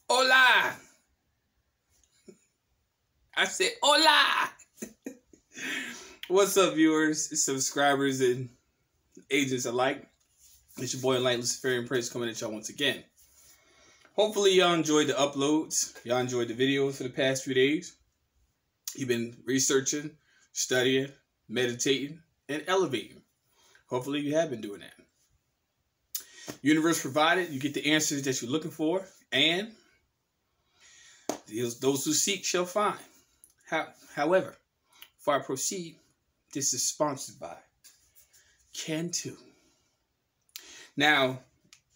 Hola. I said hola. What's up, viewers, subscribers, and agents alike? It's your boy Enlightened Luciferian Prince coming at y'all once again. Hopefully y'all enjoyed the uploads. Y'all enjoyed the videos for the past few days. You've been researching, studying, meditating, and elevating. Hopefully you have been doing that. Universe provided, you get the answers that you're looking for, and those who seek shall find. However, before I proceed, this is sponsored by Constitute. Now,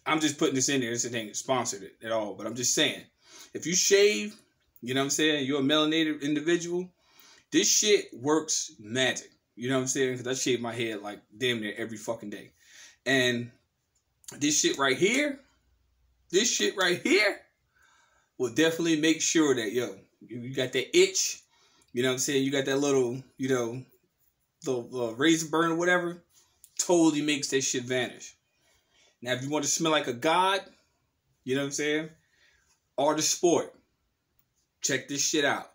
I'm just putting this in there. This ain't sponsored at all, but I'm just saying, if you shave, you know what I'm saying, you're a melanated individual, this shit works magic. You know what I'm saying? Because I shave my head like damn near every fucking day. And this shit right here will definitely make sure that, yo, you got that itch. You know what I'm saying? You got that little, you know, the razor burn or whatever. Totally makes that shit vanish. Now, if you want to smell like a god, you know what I'm saying? Art of Sport. Check this shit out.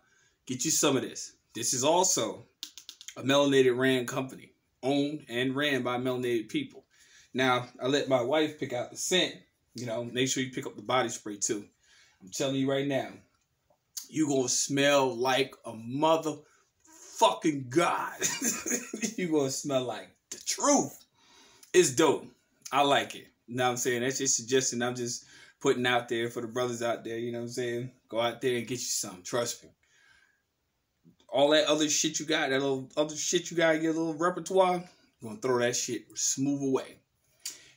Get you some of this. This is also a melanated ran company. Owned and ran by melanated people. Now, I let my wife pick out the scent. You know, make sure you pick up the body spray too. I'm telling you right now, you gonna smell like a motherfucking god. You gonna smell like the truth. It's dope. I like it. You know what I'm saying? That's just a suggestion I'm just putting out there for the brothers out there. You know what I'm saying? Go out there and get you some. Trust me. All that other shit you got, that little other shit you got in your little repertoire, you're gonna throw that shit smooth away.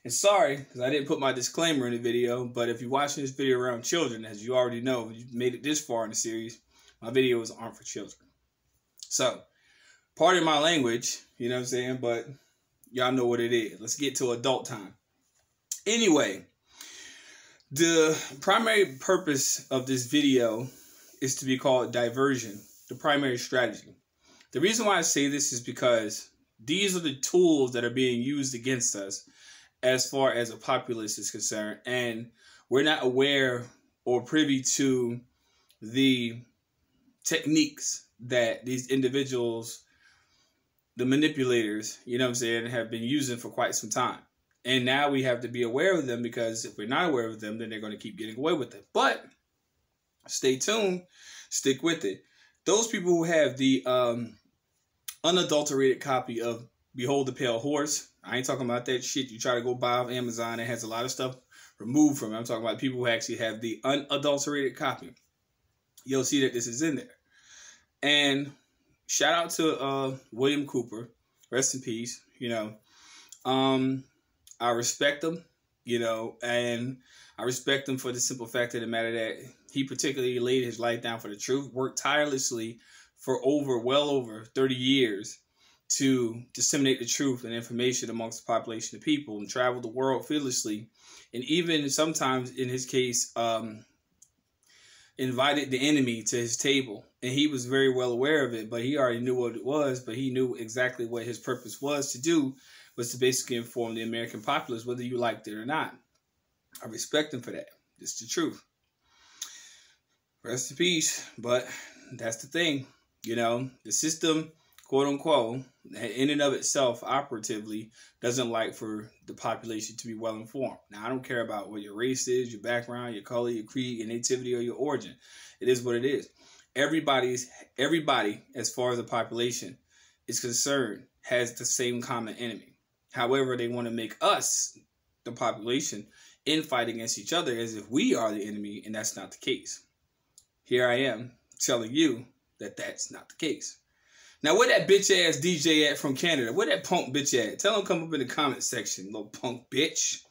And sorry, because I didn't put my disclaimer in the video, but if you're watching this video around children, as you already know, you've made it this far in the series, my videos aren't for children. So, pardon my language, you know what I'm saying, but y'all know what it is. Let's get to adult time. Anyway, the primary purpose of this video is to be called Diversion, the primary strategy. The reason why I say this is because these are the tools that are being used against us as far as a populace is concerned, and we're not aware or privy to the techniques that these individuals, the manipulators, you know what I'm saying, have been using for quite some time. And now we have to be aware of them, because if we're not aware of them, then they're going to keep getting away with it. But stay tuned, stick with it. Those people who have the unadulterated copy of Behold the Pale Horse, I ain't talking about that shit you try to go buy off Amazon that has a lot of stuff removed from it. I'm talking about people who actually have the unadulterated copy. You'll see that this is in there. And shout out to William Cooper. Rest in peace. You know, I respect him, you know, and I respect him for the simple fact of the matter that he particularly laid his life down for the truth, worked tirelessly for well over 30 years to disseminate the truth and information amongst the population of people, and travel the world fearlessly, and even sometimes in his case invited the enemy to his table, and he was very well aware of it, but he already knew what it was, but he knew exactly what his purpose was to do, was to basically inform the American populace, whether you liked it or not. I respect him for that. It's the truth. Rest in peace. But that's the thing, you know, the system, quote unquote, in and of itself, operatively, doesn't like for the population to be well informed. Now, I don't care about what your race is, your background, your color, your creed, your nativity, or your origin. It is what it is. Everybody, as far as the population is concerned, has the same common enemy. However, they want to make us, the population, infight against each other as if we are the enemy, and that's not the case. Here I am telling you that that's not the case. Now, where that bitch-ass DJ at from Canada? Where that punk bitch at? Tell him come up in the comment section, little punk bitch.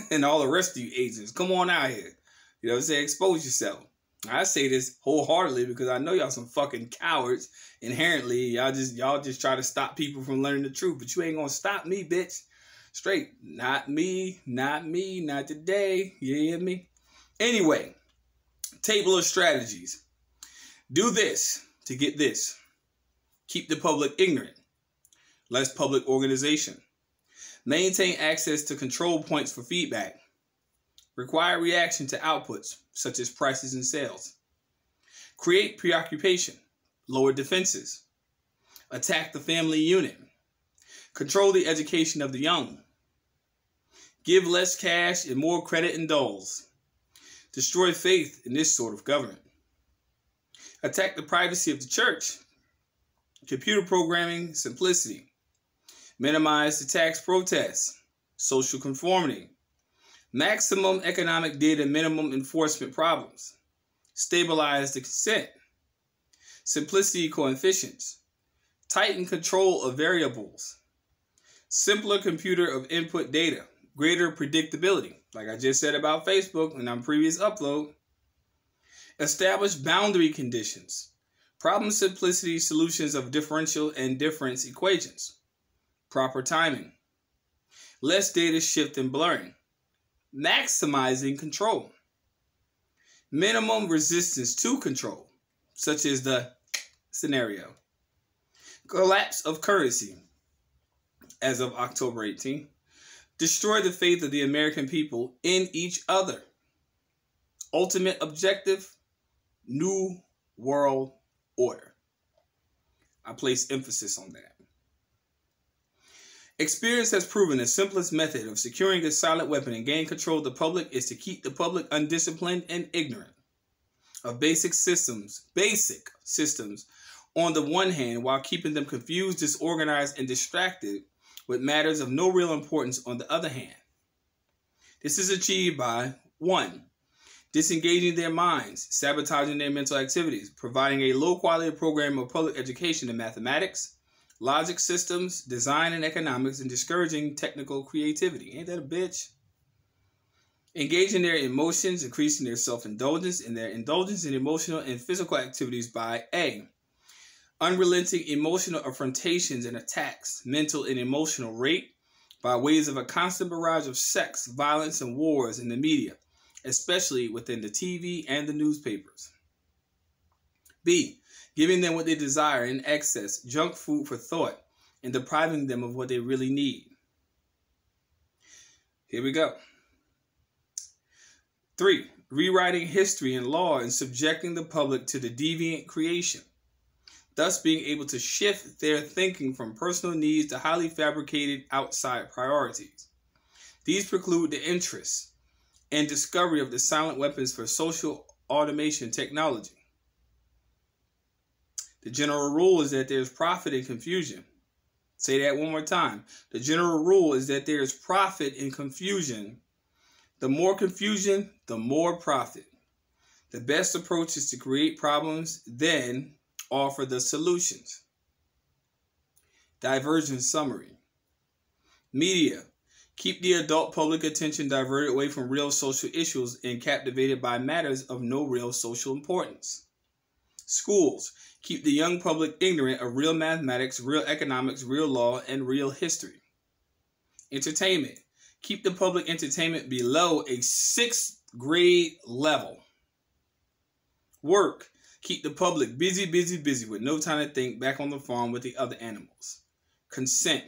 And all the rest of you agents, come on out here. You know what I'm saying? Expose yourself. I say this wholeheartedly because I know y'all some fucking cowards. Inherently, y'all just try to stop people from learning the truth. But you ain't gonna stop me, bitch. Straight. Not me, not me, not today. You hear me? Anyway, table of strategies. Do this to get this. Keep the public ignorant. Less public organization. Maintain access to control points for feedback. Require reaction to outputs, such as prices and sales. Create preoccupation. Lower defenses. Attack the family unit. Control the education of the young. Give less cash and more credit and doles. Destroy faith in this sort of government. Attack the privacy of the church. Computer programming simplicity. Minimize the tax protests. Social conformity. Maximum economic data, minimum enforcement problems. Stabilize the consent. Simplicity coefficients. Tighten control of variables. Simpler computer of input data. Greater predictability. Like I just said about Facebook in our previous upload. Establish boundary conditions. Problem simplicity solutions of differential and difference equations. Proper timing. Less data shift and blurring. Maximizing control. Minimum resistance to control, such as the scenario. Collapse of currency as of October 18th. Destroy the faith of the American people in each other. Ultimate objective, New World Order. I place emphasis on that. Experience has proven the simplest method of securing the silent weapon and gaining control of the public is to keep the public undisciplined and ignorant of basic systems on the one hand, while keeping them confused, disorganized, and distracted with matters of no real importance on the other hand. This is achieved by 1. Disengaging their minds, sabotaging their mental activities, providing a low-quality program of public education in mathematics, logic systems, design, and economics, and discouraging technical creativity. Ain't that a bitch? Engaging their emotions, increasing their self-indulgence and their indulgence in emotional and physical activities by A. Unrelenting emotional affrontations and attacks, mental and emotional rape, by ways of a constant barrage of sex, violence, and wars in the media, especially within the TV and the newspapers. B. Giving them what they desire in excess, junk food for thought, and depriving them of what they really need. Here we go. 3. Rewriting history and law and subjecting the public to the deviant creation, thus being able to shift their thinking from personal needs to highly fabricated outside priorities. These preclude the interests and discovery of the silent weapons for social automation technology. The general rule is that there's profit in confusion. Say that one more time. The general rule is that there is profit in confusion. The more confusion, the more profit. The best approach is to create problems, then offer the solutions. Diversion summary. Media. Keep the adult public attention diverted away from real social issues and captivated by matters of no real social importance. Schools. Keep the young public ignorant of real mathematics, real economics, real law, and real history. Entertainment. Keep the public entertainment below a 6th grade level. Work. Keep the public busy with no time to think, back on the farm with the other animals. Consent.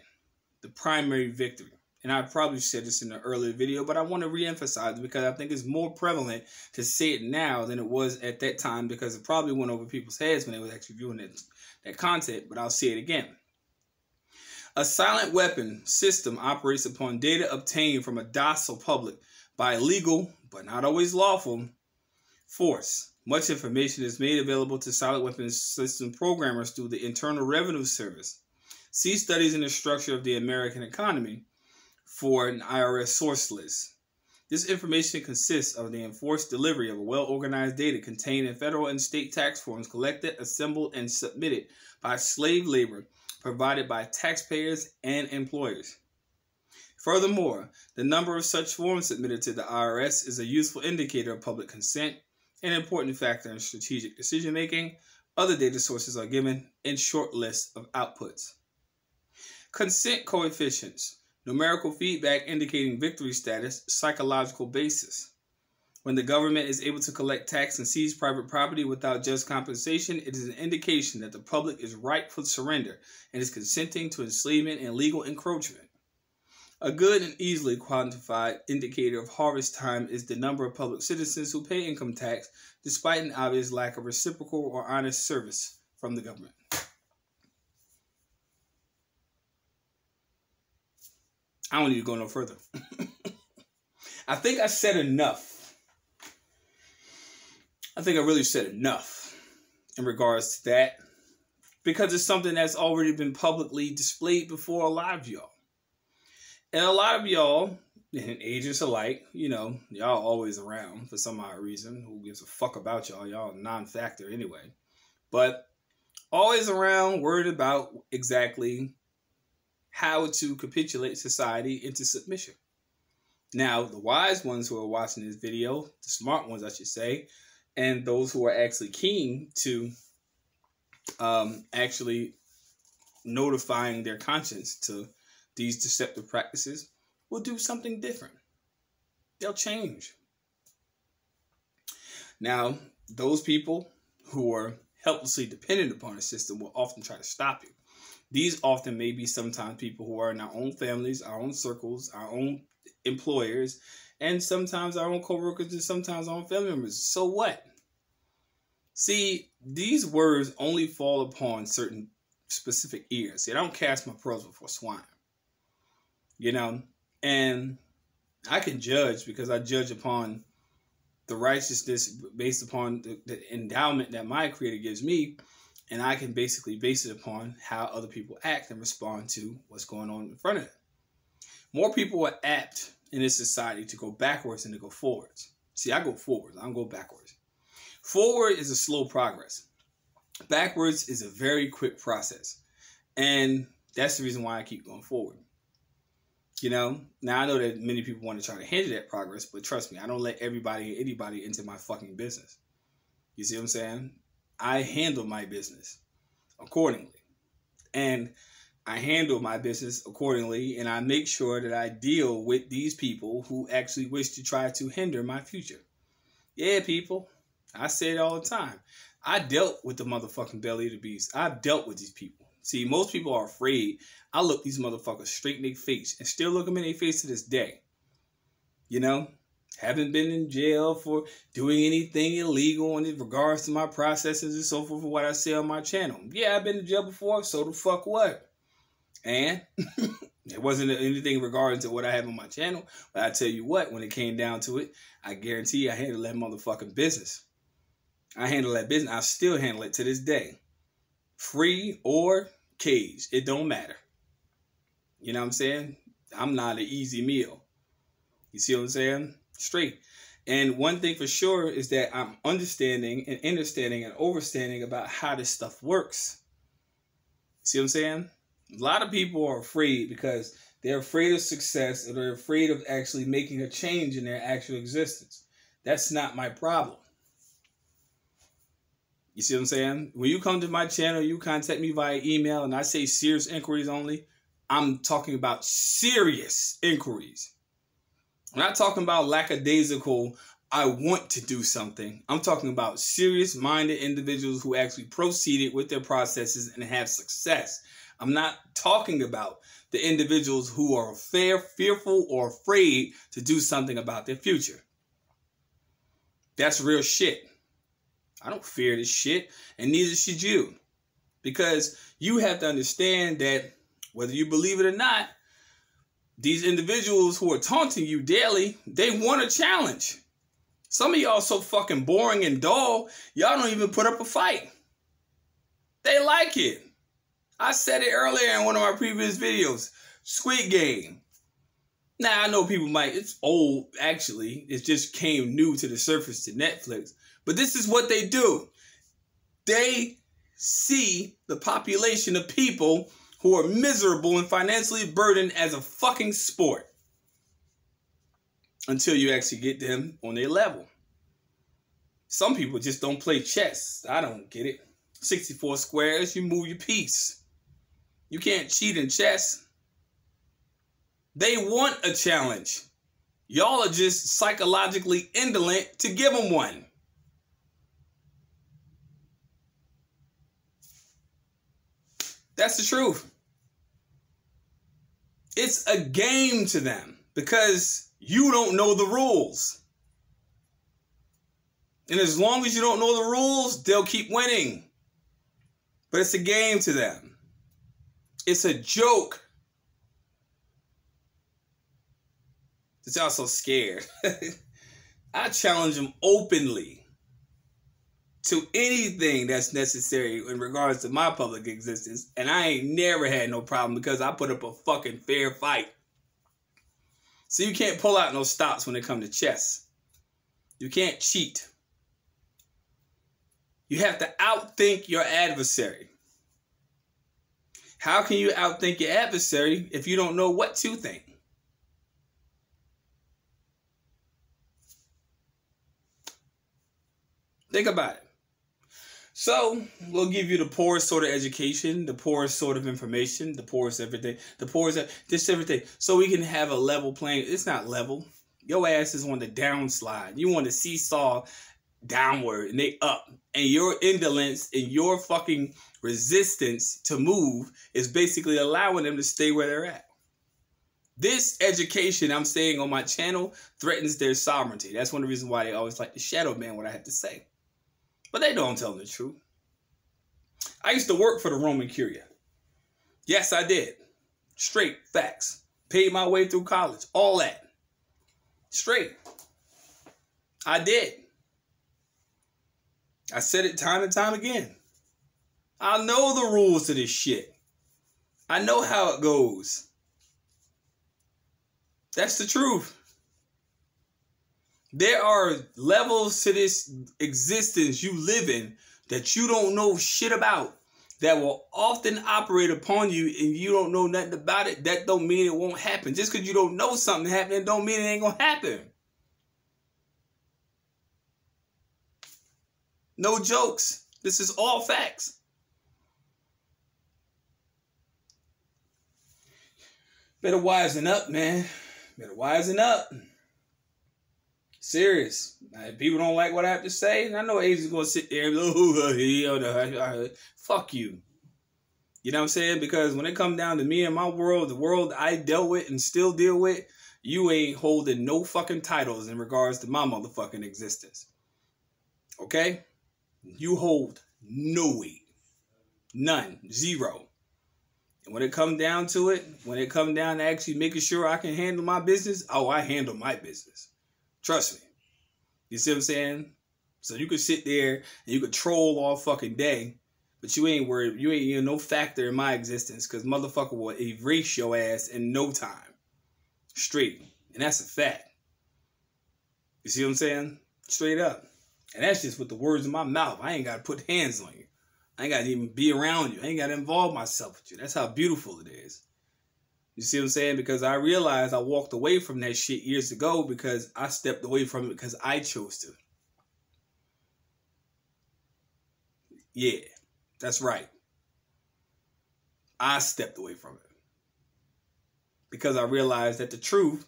The primary victory. And I probably said this in an earlier video, but I want to re-emphasize it because I think it's more prevalent to say it now than it was at that time, because it probably went over people's heads when they were actually viewing that content, but I'll say it again. A silent weapon system operates upon data obtained from a docile public by legal, but not always lawful, force. Much information is made available to silent weapons system programmers through the Internal Revenue Service. See studies in the structure of the American economy for an IRS source list. This information consists of the enforced delivery of a well-organized data contained in federal and state tax forms collected, assembled, and submitted by slave labor provided by taxpayers and employers. Furthermore, the number of such forms submitted to the IRS is a useful indicator of public consent, an important factor in strategic decision-making. Other data sources are given in short lists of outputs. Consent coefficients. Numerical feedback indicating victory status, psychological basis. When the government is able to collect tax and seize private property without just compensation, it is an indication that the public is ripe for surrender and is consenting to enslavement and legal encroachment. A good and easily quantified indicator of harvest time is the number of public citizens who pay income tax despite an obvious lack of reciprocal or honest service from the government. I don't need to go no further. I think I said enough. I think I really said enough in regards to that, because it's something that's already been publicly displayed before a lot of y'all. And a lot of y'all, and agents alike, you know, y'all always around for some odd reason. Who gives a fuck about y'all? Y'all a non-factor anyway. But always around, worried about exactly how to capitulate society into submission. Now, the wise ones who are watching this video, the smart ones I should say, and those who are actually keen to actually notifying their conscience to these deceptive practices, will do something different. They'll change. Now, those people who are helplessly dependent upon a system will often try to stop you. These often may be sometimes people who are in our own families, our own circles, our own employers, and sometimes our own co-workers and sometimes our own family members. So what? See, these words only fall upon certain specific ears. See, I don't cast my pearls before swine. You know, and I can judge because I judge upon the righteousness based upon the endowment that my Creator gives me, and I can basically base it upon how other people act and respond to what's going on in front of them. More people are apt in this society to go backwards than to go forwards. See, I go forwards. I don't go backwards. Forward is a slow progress. Backwards is a very quick process. And that's the reason why I keep going forward. You know, now I know that many people want to try to hinder that progress, but trust me, I don't let everybody and anybody into my fucking business. You see what I'm saying? I handle my business accordingly. And I handle my business accordingly, and I make sure that I deal with these people who actually wish to try to hinder my future. Yeah, people, I say it all the time. I dealt with the motherfucking belly of the beast. I've dealt with these people. See, most people are afraid. I look these motherfuckers straight in their face and still look them in their face to this day. You know, haven't been in jail for doing anything illegal in regards to my processes and so forth for what I say on my channel. Yeah, I've been in jail before, so the fuck what? And it wasn't anything regarding to what I have on my channel. But I tell you what, when it came down to it, I guarantee I handled that motherfucking business. I handle that business. I still handle it to this day. Free or cage, it don't matter. You know what I'm saying? I'm not an easy meal. You see what I'm saying? Straight. And one thing for sure is that I'm understanding and understanding and overstanding about how this stuff works. See what I'm saying? A lot of people are afraid because they're afraid of success or they're afraid of actually making a change in their actual existence. That's not my problem. You see what I'm saying? When you come to my channel, you contact me via email, and I say serious inquiries only, I'm talking about serious inquiries. I'm not talking about lackadaisical, I want to do something. I'm talking about serious-minded individuals who actually proceeded with their processes and have success. I'm not talking about the individuals who are fearful or afraid to do something about their future. That's real shit. I don't fear this shit, and neither should you. Because you have to understand that whether you believe it or not, these individuals who are taunting you daily, they want a challenge. Some of y'all so fucking boring and dull, y'all don't even put up a fight. They like it. I said it earlier in one of my previous videos. Squid Game. Now, I know people might, it's old, actually. It just came new to the surface to Netflix. But this is what they do. They see the population of people who are miserable and financially burdened as a fucking sport. Until you actually get them on their level. Some people just don't play chess. I don't get it. 64 squares, you move your piece. You can't cheat in chess. They want a challenge. Y'all are just psychologically indolent to give them one. That's the truth. It's a game to them because you don't know the rules. And as long as you don't know the rules, they'll keep winning. But it's a game to them. It's a joke. It's also scared. I challenge them openly to anything that's necessary in regards to my public existence. And I ain't never had no problem because I put up a fucking fair fight. So you can't pull out no stops when it comes to chess. You can't cheat. You have to outthink your adversary. How can you outthink your adversary if you don't know what to think? Think about it. So, we'll give you the poorest sort of education, the poorest sort of information, the poorest everything, the poorest, just everything. So we can have a level playing. It's not level. Your ass is on the downslide. You want to seesaw downward and they up. And your indolence and your fucking resistance to move is basically allowing them to stay where they're at. This education I'm saying on my channel threatens their sovereignty. That's one of the reasons why they always like to shadow ban what I have to say. But they know I'm telling the truth. I used to work for the Roman Curia. Yes, I did. Straight facts. Paid my way through college. All that. Straight. I did. I said it time and time again. I know the rules to this shit. I know how it goes. That's the truth. There are levels to this existence you live in that you don't know shit about that will often operate upon you and you don't know nothing about it. That don't mean it won't happen. Just because you don't know something happening don't mean it ain't gonna happen. No jokes. This is all facts. Better wisen up, man. Better wisen up. Serious. If people don't like what I have to say, and I know Asians gonna sit there and fuck you. You know what I'm saying? Because when it comes down to me and my world, the world I dealt with and still deal with, you ain't holding no fucking titles in regards to my motherfucking existence. Okay? You hold no weight. None. Zero. And when it comes down to it, when it comes down to actually making sure I can handle my business, oh, I handle my business. Trust me. You see what I'm saying? So you could sit there and you could troll all fucking day, but you ain't worried. You ain't no factor in my existence because motherfucker will erase your ass in no time. Straight. And that's a fact. You see what I'm saying? Straight up. And that's just with the words in my mouth. I ain't got to put hands on you. I ain't got to even be around you. I ain't got to involve myself with you. That's how beautiful it is. You see what I'm saying? Because I realized I walked away from that shit years ago because I stepped away from it because I chose to. Yeah, that's right. I stepped away from it. Because I realized that the truth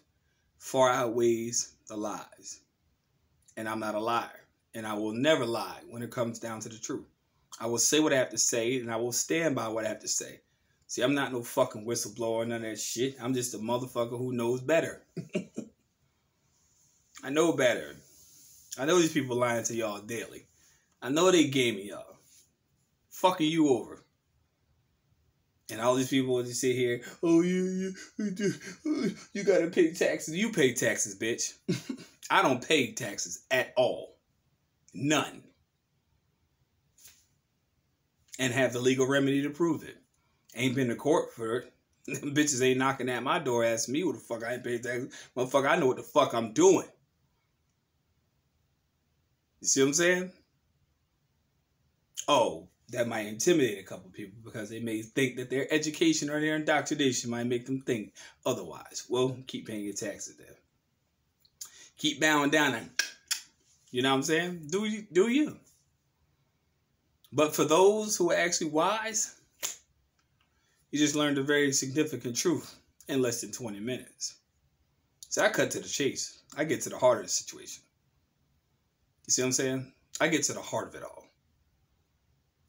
far outweighs the lies. And I'm not a liar. And I will never lie when it comes down to the truth. I will say what I have to say and I will stand by what I have to say. See, I'm not no fucking whistleblower, none of that shit. I'm just a motherfucker who knows better. I know better. I know these people lying to y'all daily. I know they gaming y'all. Fucking you over. And all these people just sit here, oh, you gotta pay taxes. You pay taxes, bitch. I don't pay taxes at all. None. And have the legal remedy to prove it. Ain't been to court for it. Them bitches ain't knocking at my door asking me what the fuck I ain't paid taxes. Motherfucker, I know what the fuck I'm doing. You see what I'm saying? Oh, that might intimidate a couple people because they may think that their education or their indoctrination might make them think otherwise. Well, keep paying your taxes then. Keep bowing down and, you know what I'm saying? Do you? But for those who are actually wise, you just learned a very significant truth in less than 20 minutes. So I cut to the chase. I get to the heart of the situation. You see what I'm saying? I get to the heart of it all.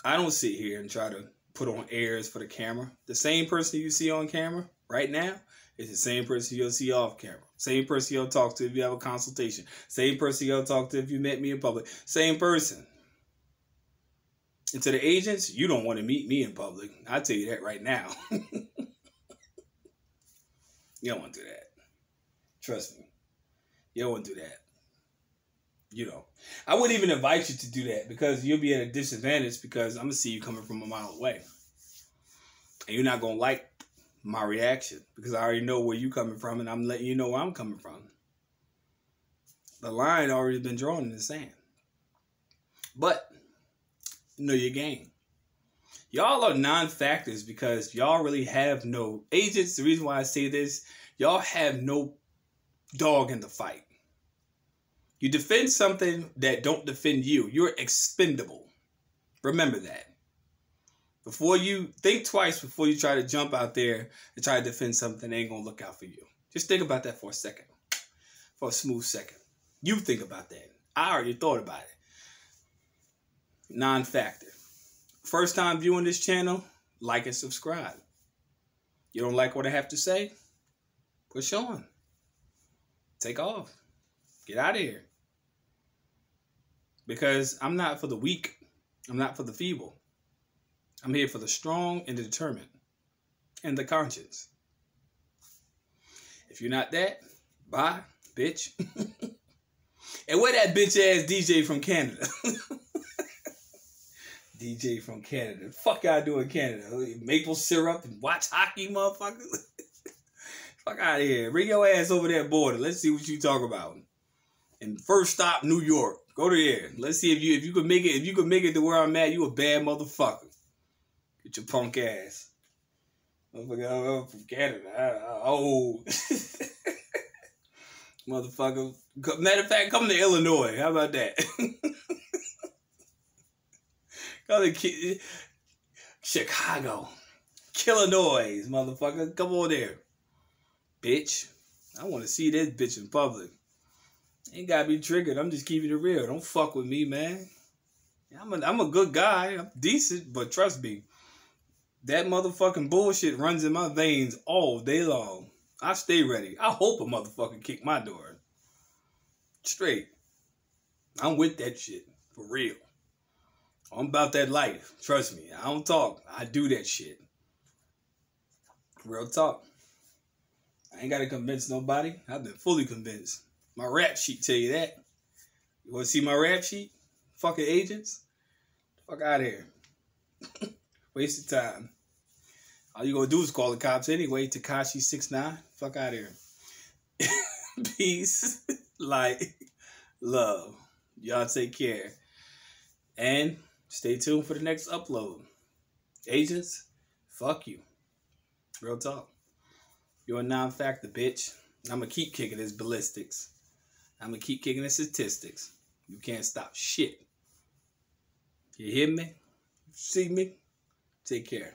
I don't sit here and try to put on airs for the camera. The same person you see on camera, right now is the same person you'll see off camera. Same person you'll talk to if you have a consultation. Same person you'll talk to if you met me in public. Same person. And to the agents, you don't want to meet me in public. I'll tell you that right now. You don't want to do that. Trust me. You don't want to do that. You know. I wouldn't even invite you to do that because you'll be at a disadvantage because I'm going to see you coming from a mile away. And you're not going to like my reaction because I already know where you're coming from and I'm letting you know where I'm coming from. The line already been drawn in the sand. But know your game. Y'all are non-factors because y'all really have no agents. The reason why I say this, y'all have no dog in the fight. You defend something that don't defend you. You're expendable. Remember that. Before you think twice before you try to jump out there and try to defend something that ain't gonna look out for you. Just think about that for a second. For a smooth second. You think about that. I already thought about it. Non-factor. First time viewing this channel, like and subscribe. You don't like what I have to say? Push on. Take off. Get out of here. Because I'm not for the weak. I'm not for the feeble. I'm here for the strong and the determined. And the conscience. If you're not that, bye, bitch. And where that bitch ass DJ from Canada? DJ from Canada. Fuck y'all do in Canada? Maple syrup and watch hockey, motherfuckers? Fuck out of here. Bring your ass over that border. Let's see what you talk about. And first stop, New York. Go to there. Let's see if you could make it. If you could make it to where I'm at, you a bad motherfucker. Get your punk ass. Motherfucker, I'm from Canada. Oh. Motherfucker. Matter of fact, come to Illinois. How about that? Go to Chicago. Illinois, motherfucker. Come on there. Bitch. I want to see this bitch in public. Ain't gotta be triggered. I'm just keeping it real. Don't fuck with me, man. I'm a good guy. I'm decent, but trust me. That motherfucking bullshit runs in my veins all day long. I stay ready. I hope a motherfucker kick my door. Straight. I'm with that shit. For real. I'm about that life. Trust me. I don't talk. I do that shit. Real talk. I ain't got to convince nobody. I've been fully convinced. My rap sheet tell you that. You want to see my rap sheet? Fucking agents? Fuck out of here. Waste of time. All you gonna do is call the cops anyway. Tekashi69. Fuck out of here. Peace. Light. Love. Y'all take care. And stay tuned for the next upload. Agents, fuck you. Real talk. You're a non-factor, bitch. I'm going to keep kicking this ballistics. I'm going to keep kicking the statistics. You can't stop shit. You hear me? See me? Take care.